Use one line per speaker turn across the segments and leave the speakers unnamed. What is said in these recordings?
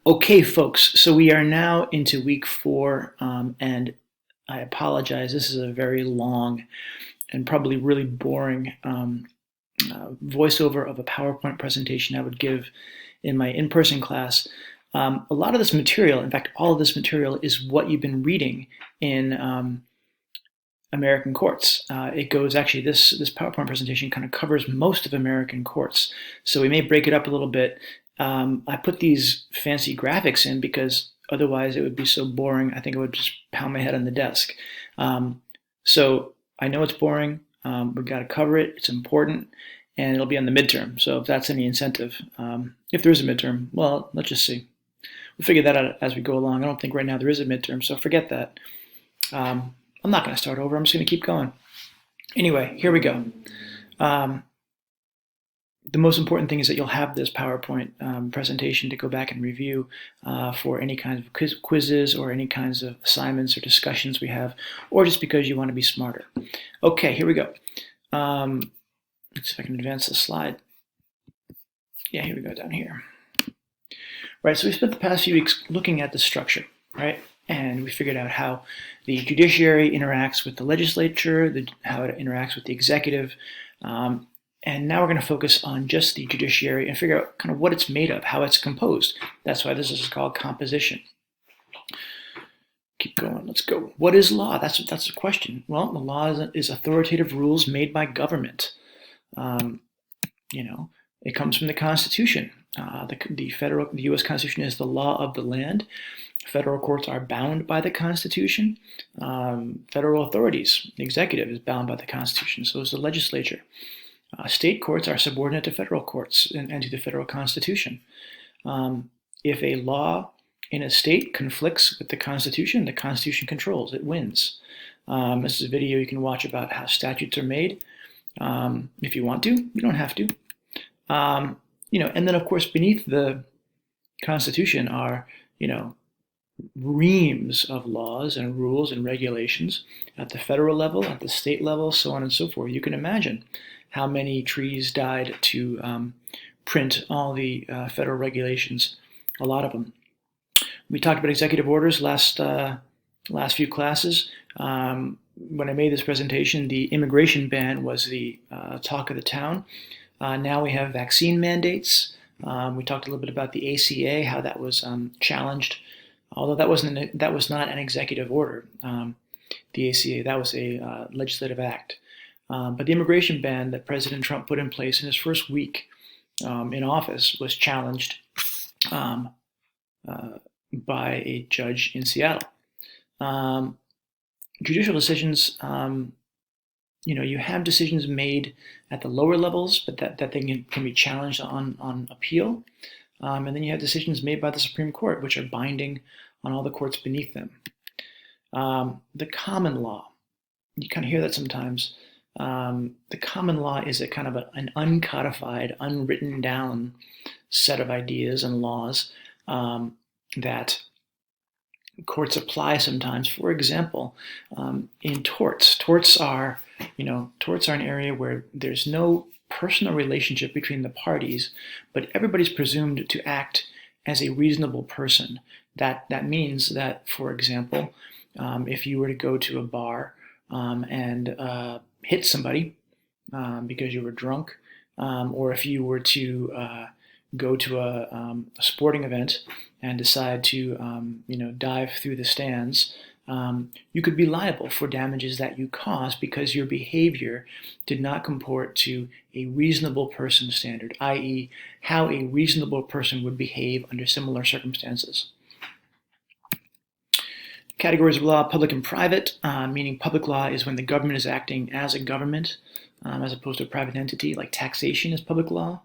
Okay, folks, so we are now into week 4, and I apologize. This is a very long and probably really boring voiceover of a PowerPoint presentation I would give in my in-person class. A lot of this material, in fact, all of this material is what you've been reading in American courts. It goes actually, this PowerPoint presentation kind of covers most of American courts. So we may break it up a little bit. I put these fancy graphics in because otherwise it would be so boring. I think I would just pound my head on the desk. So I know it's boring. We've got to cover it. It's important, and it'll be on the midterm. So if that's any incentive, if there is a midterm, well, let's just see. We'll figure that out as we go along. I don't think right now there is a midterm, so forget that. I'm not going to start over. I'm just going to keep going. Anyway, here we go. The most important thing is that you'll have this PowerPoint presentation to go back and review for any kinds of quizzes or any kinds of assignments or discussions we have, or just because you want to be smarter. Okay, here we go. Let's see if I can advance the slide. Yeah, here we go, down here. Right, so we spent the past few weeks looking at the structure, right? And we figured out how the judiciary interacts with the legislature, how it interacts with the executive, and now we're going to focus on just the judiciary and figure out kind of what it's made of, how it's composed. That's why this is called composition. Keep going, let's go. What is law? That's the question. Well, the law is authoritative rules made by government. It comes from the Constitution. The U.S. Constitution is the law of the land. Federal courts are bound by the Constitution. Federal authorities, the executive is bound by the Constitution, so is the legislature. State courts are subordinate to federal courts and to the federal Constitution. If a law in a state conflicts with the Constitution controls, it wins. This is a video you can watch about how statutes are made. If you want to, you don't have to. And then of course beneath the Constitution are, reams of laws and rules and regulations at the federal level, at the state level, so on and so forth. You can imagine how many trees died to print all the federal regulations, a lot of them. We talked about executive orders last few classes. When I made this presentation, the immigration ban was the talk of the town. Now we have vaccine mandates. We talked a little bit about the ACA, how that was challenged, although that was not an executive order. The ACA, that was a legislative act. But the immigration ban that President Trump put in place in his first week in office was challenged by a judge in Seattle. Judicial decisions, you have decisions made at the lower levels, but that they can be challenged on appeal. And then you have decisions made by the Supreme Court, which are binding on all the courts beneath them. The common law, you kind of hear that sometimes. The common law is a kind of an uncodified, unwritten down set of ideas and laws that courts apply sometimes. For example, in torts. Torts are an area where there's no personal relationship between the parties, but everybody's presumed to act as a reasonable person. That means that, for example, if you were to go to a bar and hit somebody because you were drunk, or if you were to go to a sporting event and decide to dive through the stands, you could be liable for damages that you caused because your behavior did not comport to a reasonable person standard, i.e. how a reasonable person would behave under similar circumstances. Categories of law: public and private, meaning public law is when the government is acting as a government as opposed to a private entity, like taxation is public law,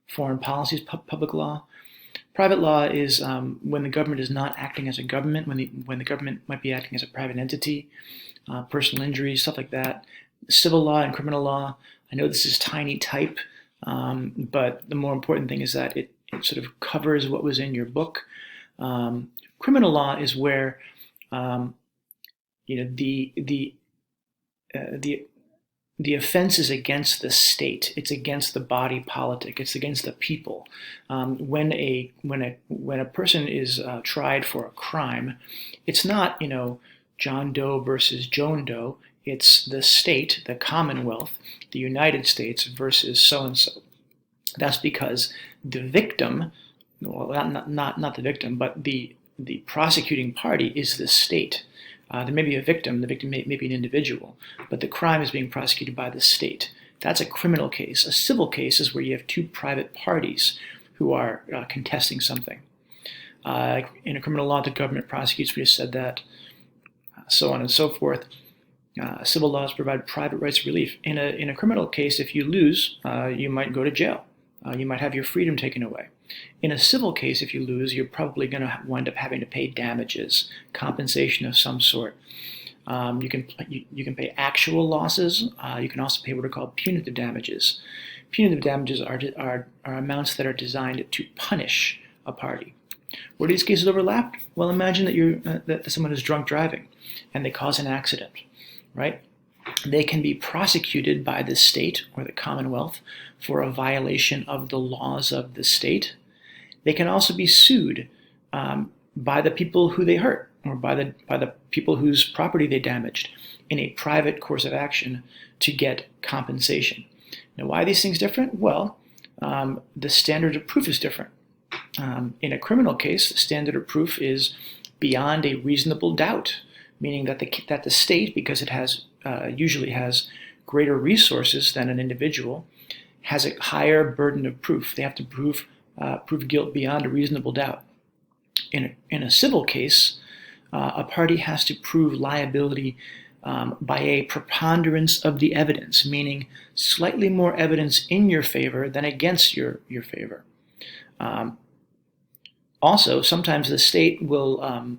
foreign policy is public law. Private law is when the government is not acting as a government, when the government might be acting as a private entity, personal injury, stuff like that. Civil law and criminal law, I know this is tiny type, but the more important thing is that it sort of covers what was in your book. Criminal law is where the the offense is against the state. It's against the body politic. It's against the people. When a person is tried for a crime, it's not John Doe versus Joan Doe. It's the state, the Commonwealth, the United States versus so and so. That's because the victim, well, not the victim, but the prosecuting party is the state. There may be a victim, the victim may be an individual, but the crime is being prosecuted by the state. That's a criminal case. A civil case is where you have two private parties who are contesting something. In a criminal law, the government prosecutes, we just said that, so on and so forth. Civil laws provide private rights of relief. In a criminal case, if you lose, you might go to jail. You might have your freedom taken away. In a civil case, if you lose, you're probably going to wind up having to pay damages, compensation of some sort. You can pay actual losses. You can also pay what are called punitive damages. Punitive damages are amounts that are designed to punish a party. Where do these cases overlap? Well, imagine that someone is drunk driving and they cause an accident, right? They can be prosecuted by the state or the Commonwealth for a violation of the laws of the state. They can also be sued by the people who they hurt or by the people whose property they damaged in a private course of action to get compensation. Now, why are these things different? Well, the standard of proof is different. In a criminal case, the standard of proof is beyond a reasonable doubt, meaning that the state, because it usually has greater resources than an individual, has a higher burden of proof. They have to prove guilt beyond a reasonable doubt. In a civil case, a party has to prove liability by a preponderance of the evidence, meaning slightly more evidence in your favor than against your favor. Also, sometimes the state will,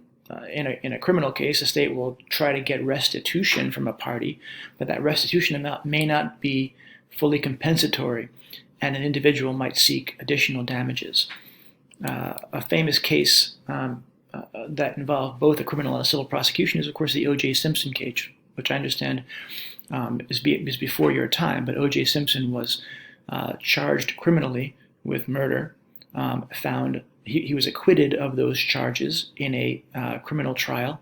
in a criminal case, the state will try to get restitution from a party, but that restitution amount may not be fully compensatory, and an individual might seek additional damages. A famous case that involved both a criminal and a civil prosecution is, of course, the O.J. Simpson case, which I understand is before your time, but O.J. Simpson was charged criminally with murder, he was acquitted of those charges in a criminal trial,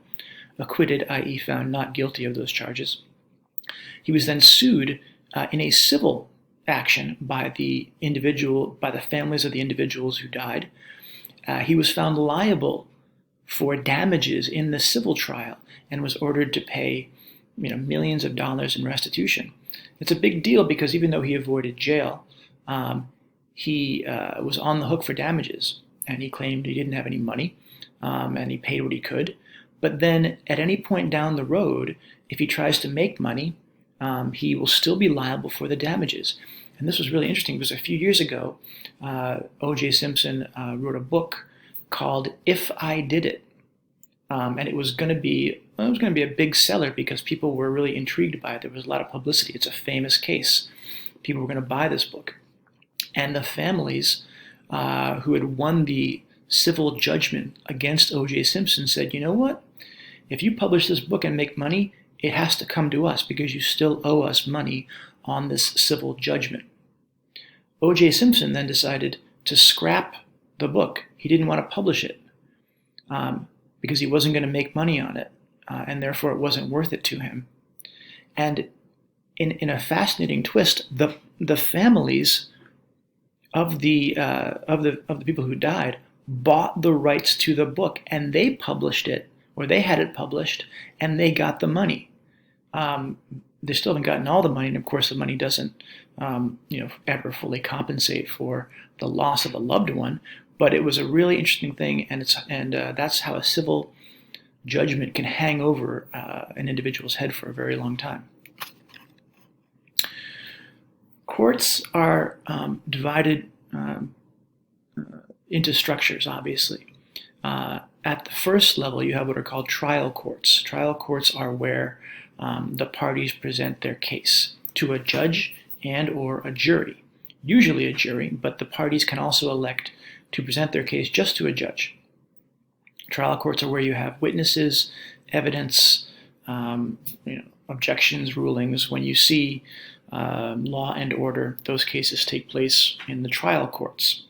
acquitted, i.e. found not guilty of those charges. He was then sued in a civil action by the families of the individuals who died. He was found liable for damages in the civil trial and was ordered to pay millions of dollars in restitution. It's a big deal because even though he avoided jail, he was on the hook for damages, and he claimed he didn't have any money, and he paid what he could. But then at any point down the road, if he tries to make money, he will still be liable for the damages. And this was really interesting because a few years ago, O.J. Simpson wrote a book called If I Did It. And it was going to be a big seller because people were really intrigued by it. There was a lot of publicity. It's a famous case. People were going to buy this book. And the families who had won the civil judgment against O.J. Simpson said, you know what? If you publish this book and make money, it has to come to us because you still owe us money on this civil judgment. O.J. Simpson then decided to scrap the book. He didn't want to publish it because he wasn't going to make money on it, and therefore it wasn't worth it to him. And in a fascinating twist, the families of the people who died bought the rights to the book, and they published it, or they had it published, and they got the money. They still haven't gotten all the money, and of course the money doesn't ever fully compensate for the loss of a loved one. But it was a really interesting thing, and that's how a civil judgment can hang over an individual's head for a very long time. Courts are divided into structures, obviously. At the first level, you have what are called trial courts. Trial courts are where the parties present their case to a judge and or a jury, usually a jury, but the parties can also elect to present their case just to a judge. Trial courts are where you have witnesses, evidence, objections, rulings, when you see law and order, those cases take place in the trial courts.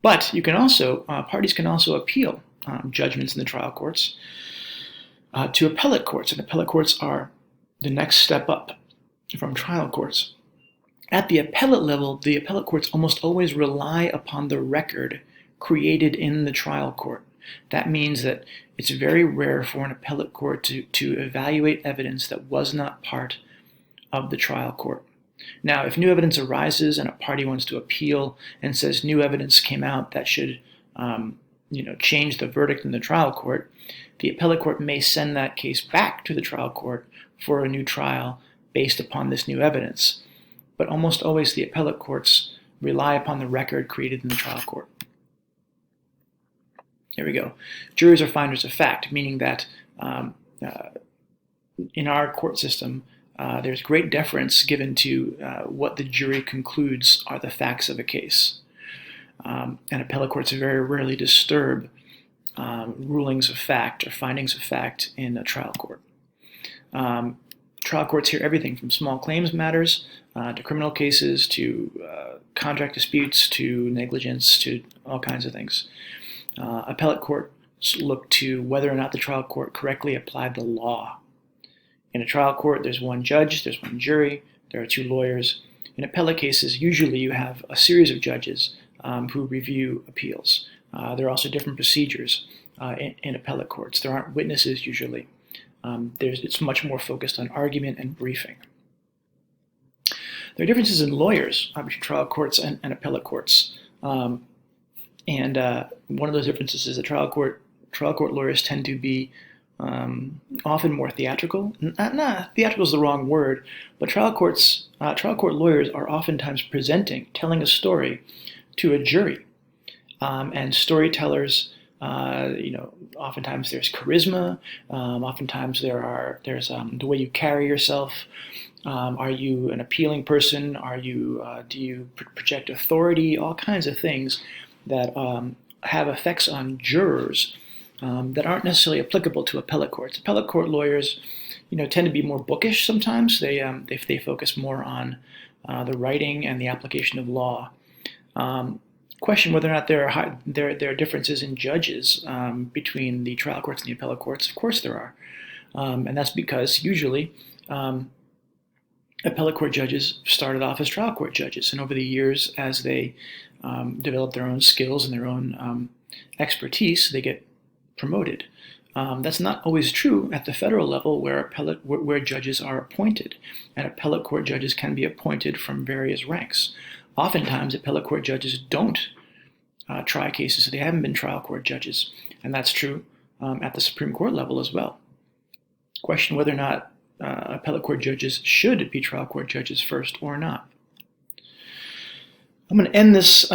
But you can also, parties can also appeal judgments in the trial courts to appellate courts, and appellate courts are the next step up from trial courts. At the appellate level, the appellate courts almost always rely upon the record created in the trial court. That means that it's very rare for an appellate court to evaluate evidence that was not part of the trial court. Now, if new evidence arises and a party wants to appeal and says new evidence came out that should change the verdict in the trial court, the appellate court may send that case back to the trial court for a new trial based upon this new evidence. But almost always the appellate courts rely upon the record created in the trial court. Here we go. Juries are finders of fact, meaning that in our court system, there's great deference given to what the jury concludes are the facts of a case. And appellate courts very rarely disturb rulings of fact or findings of fact in a trial court. Trial courts hear everything from small claims matters to criminal cases to contract disputes to negligence to all kinds of things. Appellate courts look to whether or not the trial court correctly applied the law. In a trial court, there's one judge, there's one jury, there are two lawyers. In appellate cases, usually you have a series of judges who review appeals. There are also different procedures in appellate courts. There aren't witnesses usually. It's much more focused on argument and briefing. There are differences in lawyers between trial courts and appellate courts. One of those differences is that trial court lawyers tend to be often more theatrical. Theatrical is the wrong word, but trial court lawyers are oftentimes telling a story to a jury, and storytellers. Oftentimes there's charisma. Oftentimes there's the way you carry yourself. Are you an appealing person? Do you project authority? All kinds of things that have effects on jurors that aren't necessarily applicable to appellate courts. Appellate court lawyers, tend to be more bookish sometimes. They focus more on the writing and the application of law. Question whether or not there are differences in judges between the trial courts and the appellate courts. Of course there are, and that's because usually appellate court judges started off as trial court judges, and over the years, as they develop their own skills and their own expertise, they get promoted. That's not always true at the federal level, where judges are appointed, and appellate court judges can be appointed from various ranks. Oftentimes, appellate court judges don't try cases, so they haven't been trial court judges, and that's true at the Supreme Court level as well. Question whether or not appellate court judges should be trial court judges first or not. I'm going to end this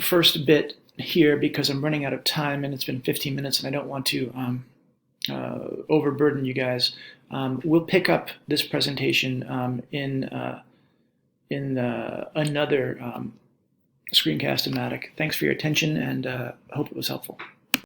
first bit here because I'm running out of time and it's been 15 minutes and I don't want to overburden you guys. We'll pick up this presentation in another screencast-o-matic. Thanks for your attention and hope it was helpful.